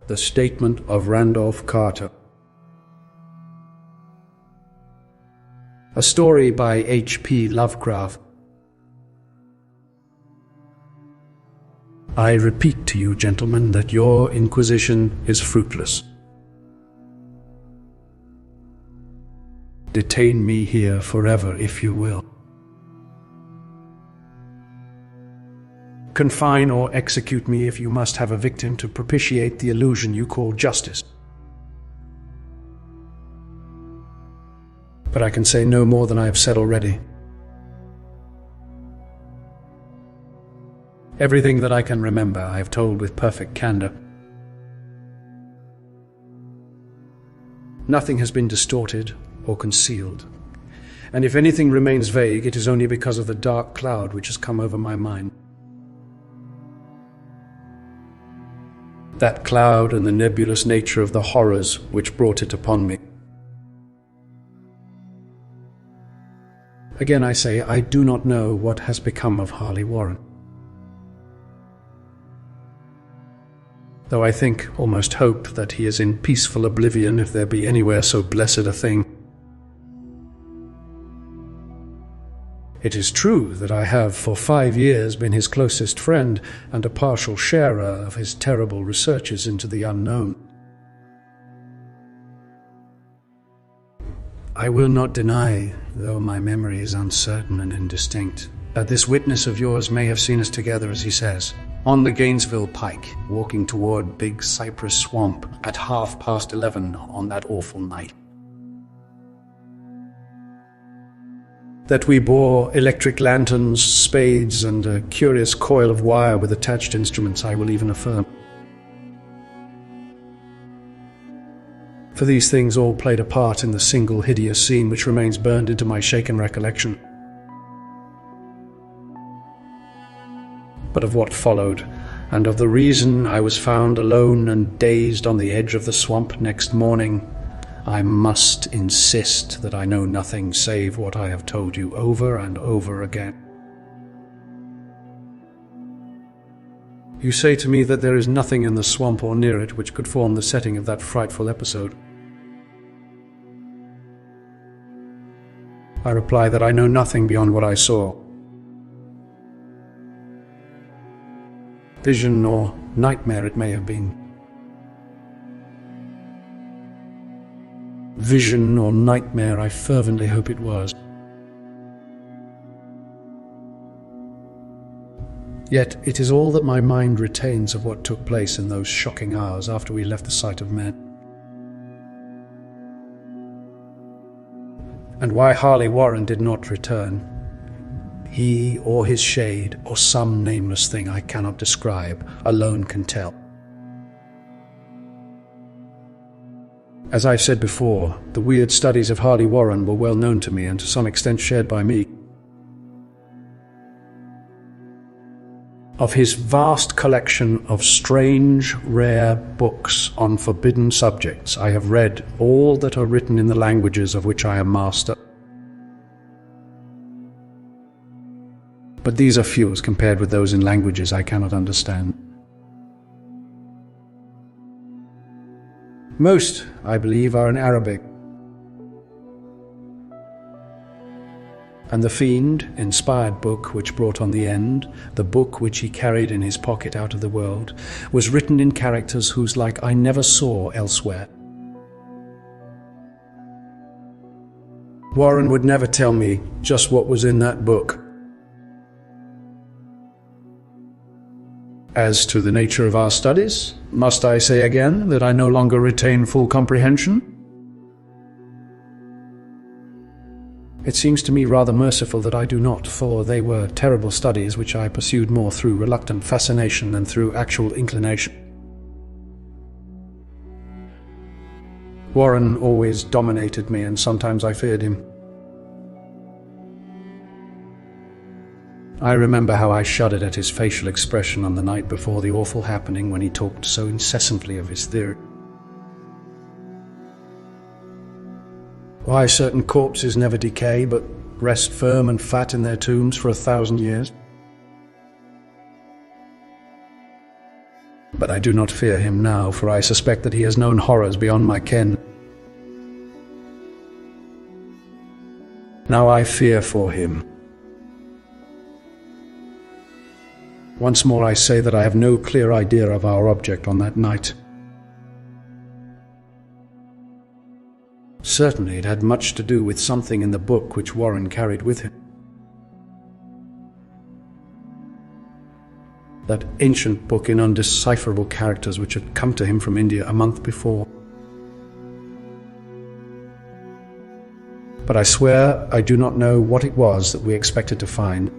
The Statement of Randolph Carter. A story by H.P. Lovecraft. I repeat to you, gentlemen, that your inquisition is fruitless. Detain me here forever, if you will. Confine or execute me if you must have a victim to propitiate the illusion you call justice. But I can say no more than I have said already. Everything that I can remember I have told with perfect candor. Nothing has been distorted or concealed, and if anything remains vague, it is only because of the dark cloud which has come over my mind. That cloud and the nebulous nature of the horrors which brought it upon me. Again I say, I do not know what has become of Harley Warren. Though I think, almost hope, that he is in peaceful oblivion, if there be anywhere so blessed a thing. It is true that I have for 5 years been his closest friend and a partial sharer of his terrible researches into the unknown. I will not deny, though my memory is uncertain and indistinct, that this witness of yours may have seen us together, as he says, on the Gainesville Pike, walking toward Big Cypress Swamp at 11:30 on that awful night. That we bore electric lanterns, spades, and a curious coil of wire with attached instruments, I will even affirm. For these things all played a part in the single hideous scene which remains burned into my shaken recollection. But of what followed, and of the reason I was found alone and dazed on the edge of the swamp next morning, I must insist that I know nothing save what I have told you over and over again. You say to me that there is nothing in the swamp or near it which could form the setting of that frightful episode. I reply that I know nothing beyond what I saw. Vision or nightmare it may have been. Vision or nightmare, I fervently hope it was. Yet it is all that my mind retains of what took place in those shocking hours after we left the sight of men. And why Harley Warren did not return, he or his shade or some nameless thing I cannot describe, alone can tell. As I've said before, the weird studies of Harley Warren were well known to me and to some extent shared by me. Of his vast collection of strange, rare books on forbidden subjects, I have read all that are written in the languages of which I am master. But these are few as compared with those in languages I cannot understand. Most, I believe, are in Arabic. And the fiend-inspired book which brought on the end, the book which he carried in his pocket out of the world, was written in characters whose like I never saw elsewhere. Warren would never tell me just what was in that book. As to the nature of our studies, must I say again that I no longer retain full comprehension? It seems to me rather merciful that I do not, for they were terrible studies which I pursued more through reluctant fascination than through actual inclination. Warren always dominated me, and sometimes I feared him. I remember how I shuddered at his facial expression on the night before the awful happening when he talked so incessantly of his theory. Why certain corpses never decay, but rest firm and fat in their tombs for 1,000 years. But I do not fear him now, for I suspect that he has known horrors beyond my ken. Now I fear for him. Once more I say that I have no clear idea of our object on that night. Certainly it had much to do with something in the book which Warren carried with him. That ancient book in undecipherable characters which had come to him from India a month before. But I swear I do not know what it was that we expected to find.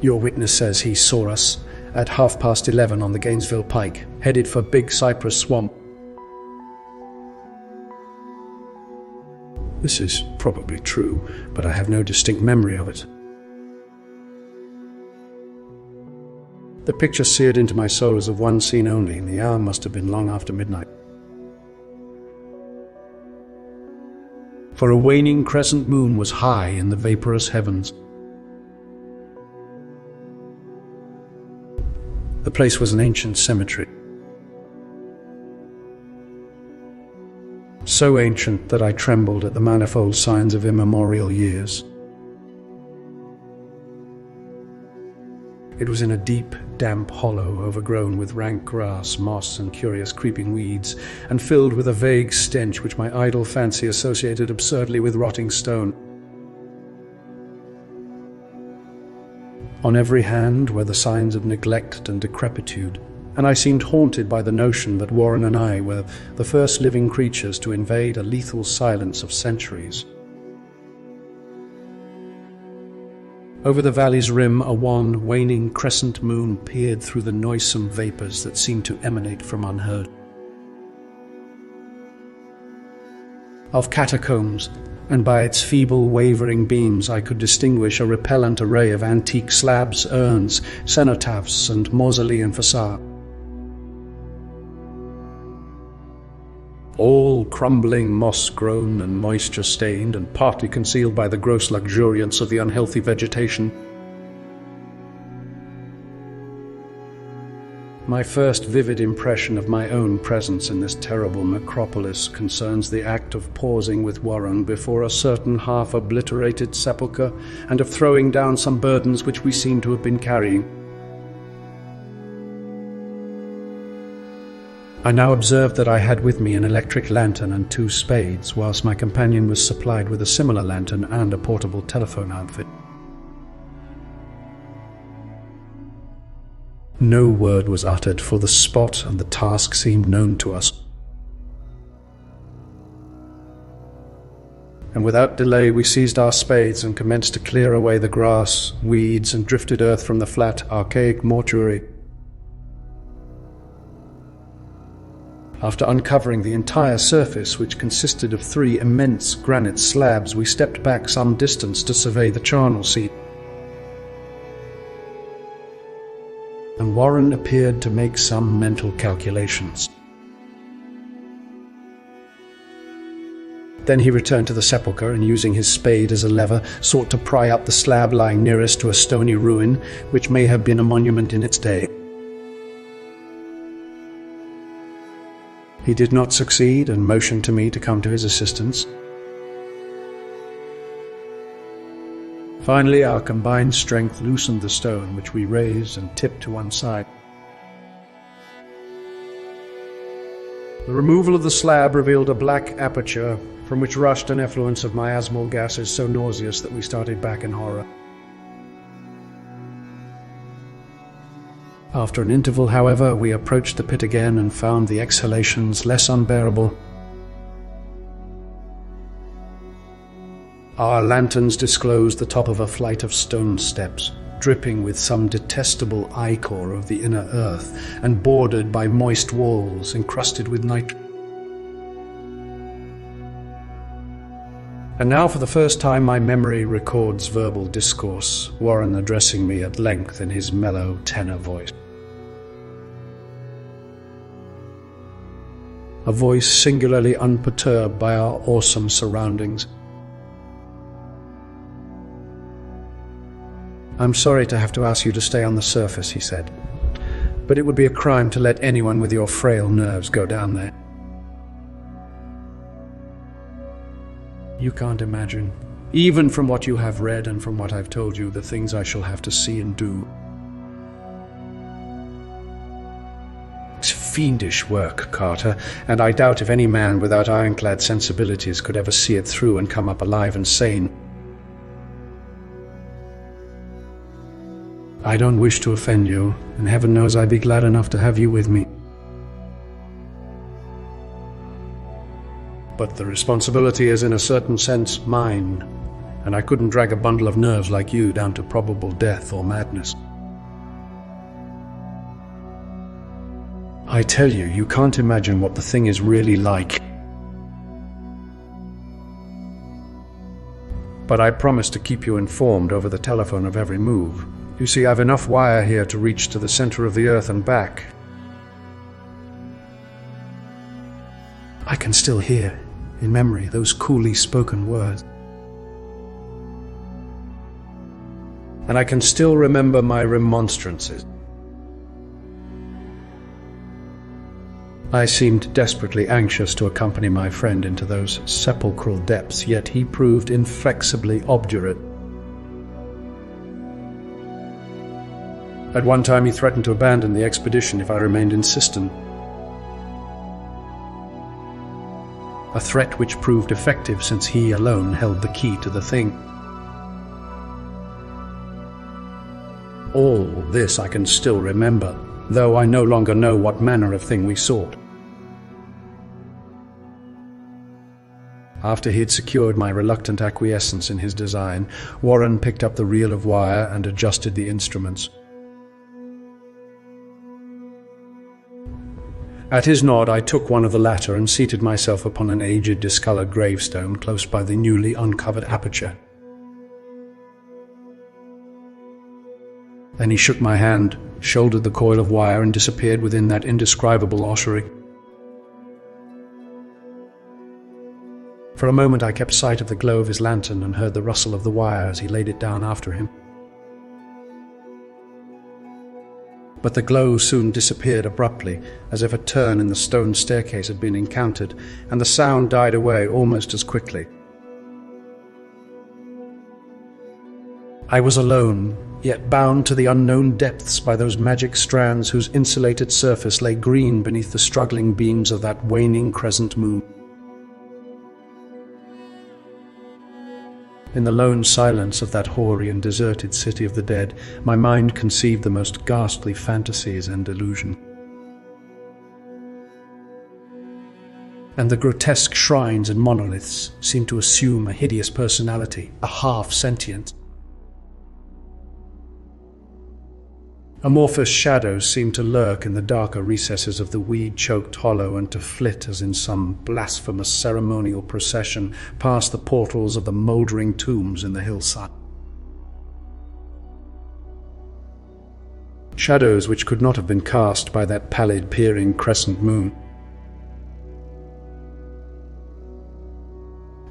Your witness says he saw us at 11:30 on the Gainesville Pike, headed for Big Cypress Swamp. This is probably true, but I have no distinct memory of it. The picture seared into my soul is of one scene only, and the hour must have been long after midnight. For a waning crescent moon was high in the vaporous heavens. The place was an ancient cemetery. So ancient that I trembled at the manifold signs of immemorial years. It was in a deep, damp hollow overgrown with rank grass, moss, and curious creeping weeds, and filled with a vague stench which my idle fancy associated absurdly with rotting stone. On every hand were the signs of neglect and decrepitude, and I seemed haunted by the notion that Warren and I were the first living creatures to invade a lethal silence of centuries. Over the valley's rim, a wan, waning crescent moon peered through the noisome vapors that seemed to emanate from unheard. Of catacombs, and by its feeble, wavering beams I could distinguish a repellent array of antique slabs, urns, cenotaphs, and mausolean facades. All crumbling, moss-grown and moisture-stained, and partly concealed by the gross luxuriance of the unhealthy vegetation. My first vivid impression of my own presence in this terrible necropolis concerns the act of pausing with Warren before a certain half-obliterated sepulchre, and of throwing down some burdens which we seemed to have been carrying. I now observed that I had with me an electric lantern and 2 spades, whilst my companion was supplied with a similar lantern and a portable telephone outfit. No word was uttered, for the spot and the task seemed known to us. And without delay we seized our spades and commenced to clear away the grass, weeds, and drifted earth from the flat, archaic mortuary. After uncovering the entire surface, which consisted of 3 immense granite slabs, we stepped back some distance to survey the charnel seat. And Warren appeared to make some mental calculations. Then he returned to the sepulchre, and using his spade as a lever, sought to pry up the slab lying nearest to a stony ruin, which may have been a monument in its day. He did not succeed, and motioned to me to come to his assistance. Finally, our combined strength loosened the stone, which we raised and tipped to one side. The removal of the slab revealed a black aperture, from which rushed an effluence of miasmal gases so nauseous that we started back in horror. After an interval, however, we approached the pit again and found the exhalations less unbearable. Our lanterns disclosed the top of a flight of stone steps, dripping with some detestable ichor of the inner earth, and bordered by moist walls encrusted with nitre. And now for the first time my memory records verbal discourse, Warren addressing me at length in his mellow tenor voice. A voice singularly unperturbed by our awesome surroundings. "I'm sorry to have to ask you to stay on the surface," he said, "but it would be a crime to let anyone with your frail nerves go down there. You can't imagine, even from what you have read and from what I've told you, the things I shall have to see and do. It's fiendish work, Carter, and I doubt if any man without ironclad sensibilities could ever see it through and come up alive and sane. I don't wish to offend you, and heaven knows I'd be glad enough to have you with me. But the responsibility is in a certain sense mine, and I couldn't drag a bundle of nerves like you down to probable death or madness. I tell you, you can't imagine what the thing is really like. But I promise to keep you informed over the telephone of every move. You see, I've enough wire here to reach to the center of the earth and back. I can still hear, in memory, those coolly spoken words. And I can still remember my remonstrances. I seemed desperately anxious to accompany my friend into those sepulchral depths, yet he proved inflexibly obdurate. At one time he threatened to abandon the expedition if I remained insistent. A threat which proved effective since he alone held the key to the thing. All this I can still remember, though I no longer know what manner of thing we sought. After he had secured my reluctant acquiescence in his design, Warren picked up the reel of wire and adjusted the instruments. At his nod, I took one of the latter and seated myself upon an aged, discolored gravestone close by the newly uncovered aperture. Then he shook my hand, shouldered the coil of wire, and disappeared within that indescribable ossuary. For a moment I kept sight of the glow of his lantern and heard the rustle of the wire as he laid it down after him. But the glow soon disappeared abruptly, as if a turn in the stone staircase had been encountered, and the sound died away almost as quickly. I was alone, yet bound to the unknown depths by those magic strands whose insulated surface lay green beneath the struggling beams of that waning crescent moon. In the lone silence of that hoary and deserted city of the dead, my mind conceived the most ghastly fantasies and illusion. And the grotesque shrines and monoliths seemed to assume a hideous personality, a half-sentience. Amorphous shadows seemed to lurk in the darker recesses of the weed-choked hollow and to flit as in some blasphemous ceremonial procession past the portals of the mouldering tombs in the hillside. Shadows which could not have been cast by that pallid peering crescent moon.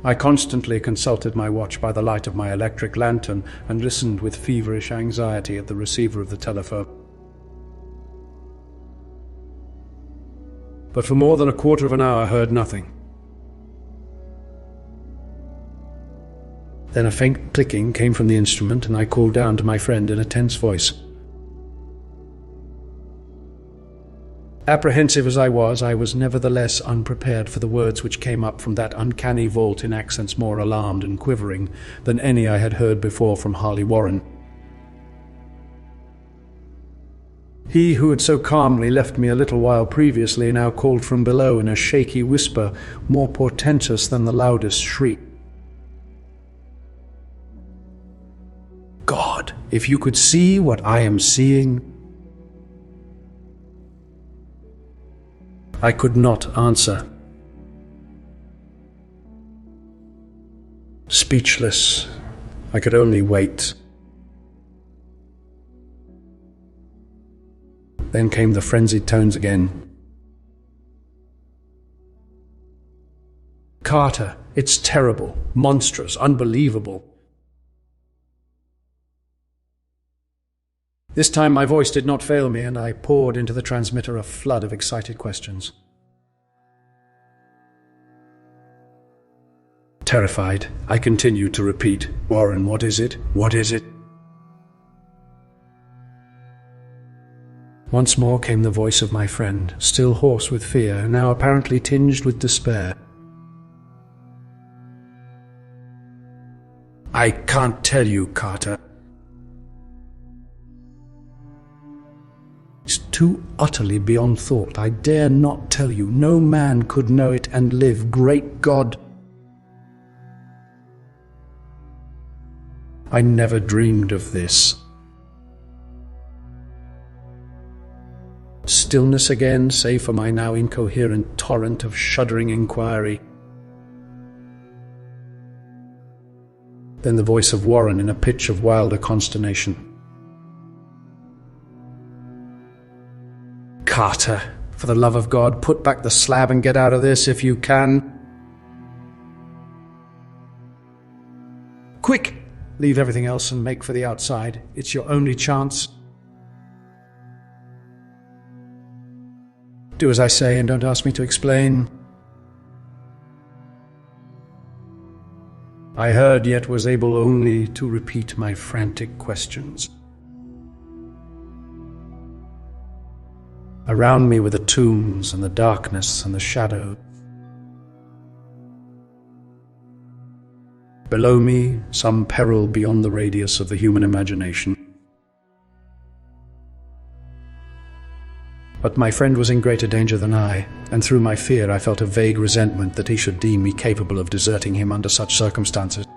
I constantly consulted my watch by the light of my electric lantern and listened with feverish anxiety at the receiver of the telephone. But for more than a quarter of an hour I heard nothing. Then a faint clicking came from the instrument, and I called down to my friend in a tense voice. Apprehensive as I was nevertheless unprepared for the words which came up from that uncanny vault in accents more alarmed and quivering than any I had heard before from Harley Warren. He who had so calmly left me a little while previously now called from below in a shaky whisper more portentous than the loudest shriek. God, if you could see what I am seeing. I could not answer. Speechless, I could only wait. Then came the frenzied tones again. Carter, it's terrible, monstrous, unbelievable. This time my voice did not fail me, and I poured into the transmitter a flood of excited questions. Terrified, I continued to repeat, "Warren, what is it? What is it?" Once more came the voice of my friend, still hoarse with fear, now apparently tinged with despair. "I can't tell you, Carter. It's too utterly beyond thought. I dare not tell you. No man could know it and live. Great God! I never dreamed of this." Stillness again, save for my now incoherent torrent of shuddering inquiry. Then the voice of Warren in a pitch of wilder consternation. "Carter, for the love of God, put back the slab and get out of this if you can. Quick! Leave everything else and make for the outside. It's your only chance. Do as I say and don't ask me to explain." I heard, yet was able only to repeat my frantic questions. Around me were the tombs and the darkness and the shadow. Below me, some peril beyond the radius of the human imagination. But my friend was in greater danger than I, and through my fear I felt a vague resentment that he should deem me capable of deserting him under such circumstances.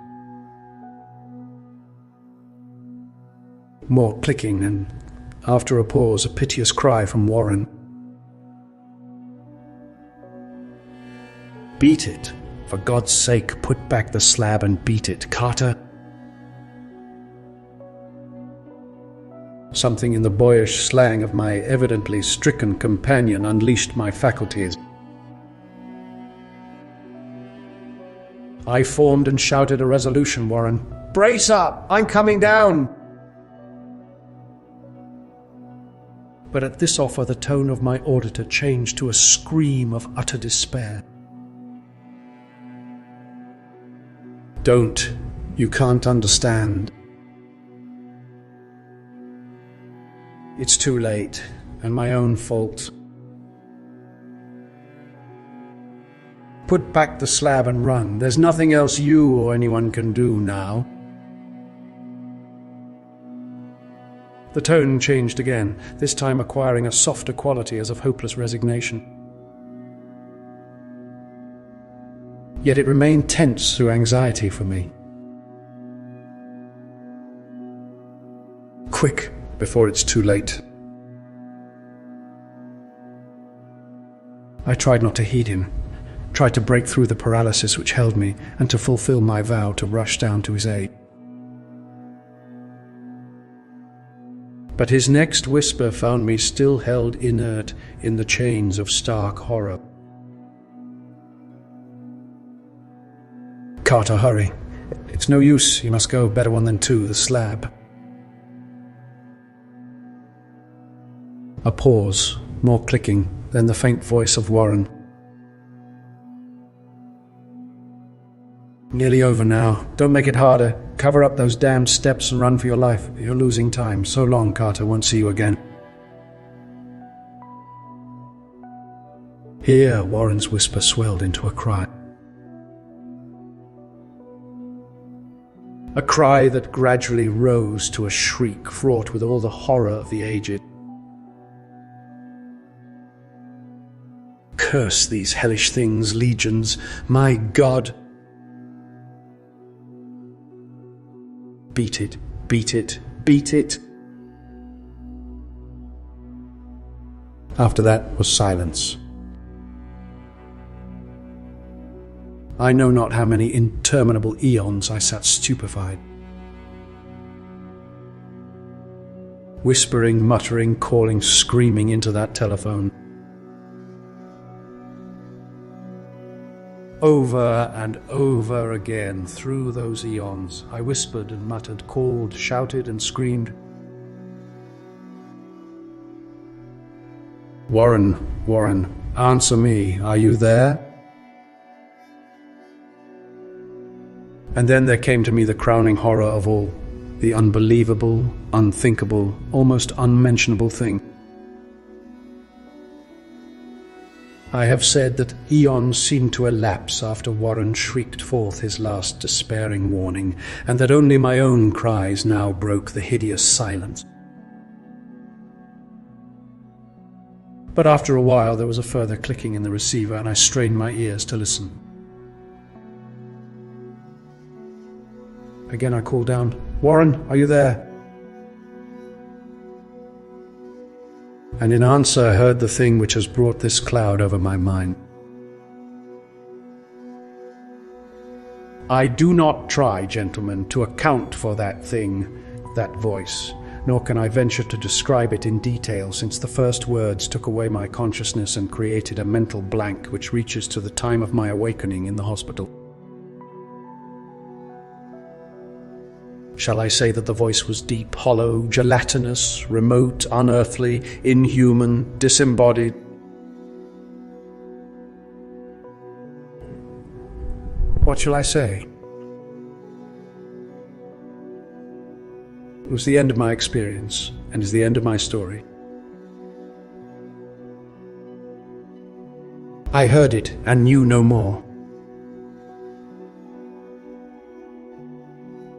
More clicking, and after a pause, a piteous cry from Warren. "Beat it! For God's sake, put back the slab and beat it, Carter!" Something in the boyish slang of my evidently stricken companion unleashed my faculties. I formed and shouted a resolution, Warren. "Brace up! I'm coming down!" But at this offer the tone of my auditor changed to a scream of utter despair. "Don't. You can't understand. It's too late, and my own fault. Put back the slab and run. There's nothing else you or anyone can do now." The tone changed again, this time acquiring a softer quality as of hopeless resignation. Yet it remained tense through anxiety for me. "Quick, before it's too late." I tried not to heed him, tried to break through the paralysis which held me, and to fulfill my vow to rush down to his aid. But his next whisper found me still held inert in the chains of stark horror. "Carter, hurry. It's no use. You must go. Better one than two. The slab." A pause, more clicking, then the faint voice of Warren. "Nearly over now. Don't make it harder. Cover up those damned steps and run for your life. You're losing time. So long, Carter. Won't see you again." Here, Warren's whisper swelled into a cry. A cry that gradually rose to a shriek fraught with all the horror of the aged. "Curse these hellish things, legions! My God! Beat it, beat it, beat it!" After that was silence. I know not how many interminable eons I sat stupefied. Whispering, muttering, calling, screaming into that telephone. Over and over again through those eons, I whispered and muttered, called, shouted and screamed. Warren, answer me. Are you there? And then there came to me the crowning horror of all, the unbelievable, unthinkable, almost unmentionable thing. I have said that eons seemed to elapse after Warren shrieked forth his last despairing warning, and that only my own cries now broke the hideous silence. But after a while there was a further clicking in the receiver, and I strained my ears to listen. Again I called down, "Warren, are you there?" And in answer I heard the thing which has brought this cloud over my mind. I do not try, gentlemen, to account for that thing, that voice, nor can I venture to describe it in detail, since the first words took away my consciousness and created a mental blank which reaches to the time of my awakening in the hospital. Shall I say that the voice was deep, hollow, gelatinous, remote, unearthly, inhuman, disembodied? What shall I say? It was the end of my experience, and is the end of my story. I heard it and knew no more.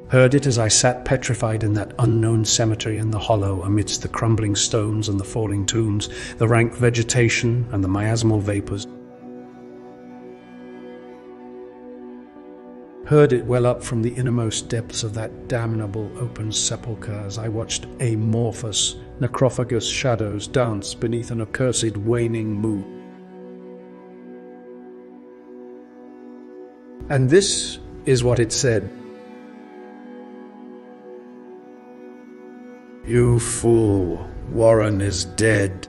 Heard it as I sat petrified in that unknown cemetery in the hollow, amidst the crumbling stones and the falling tombs, the rank vegetation and the miasmal vapors. Heard it well up from the innermost depths of that damnable open sepulchre as I watched amorphous, necrophagous shadows dance beneath an accursed waning moon. And this is what it said. "You fool, Warren is dead."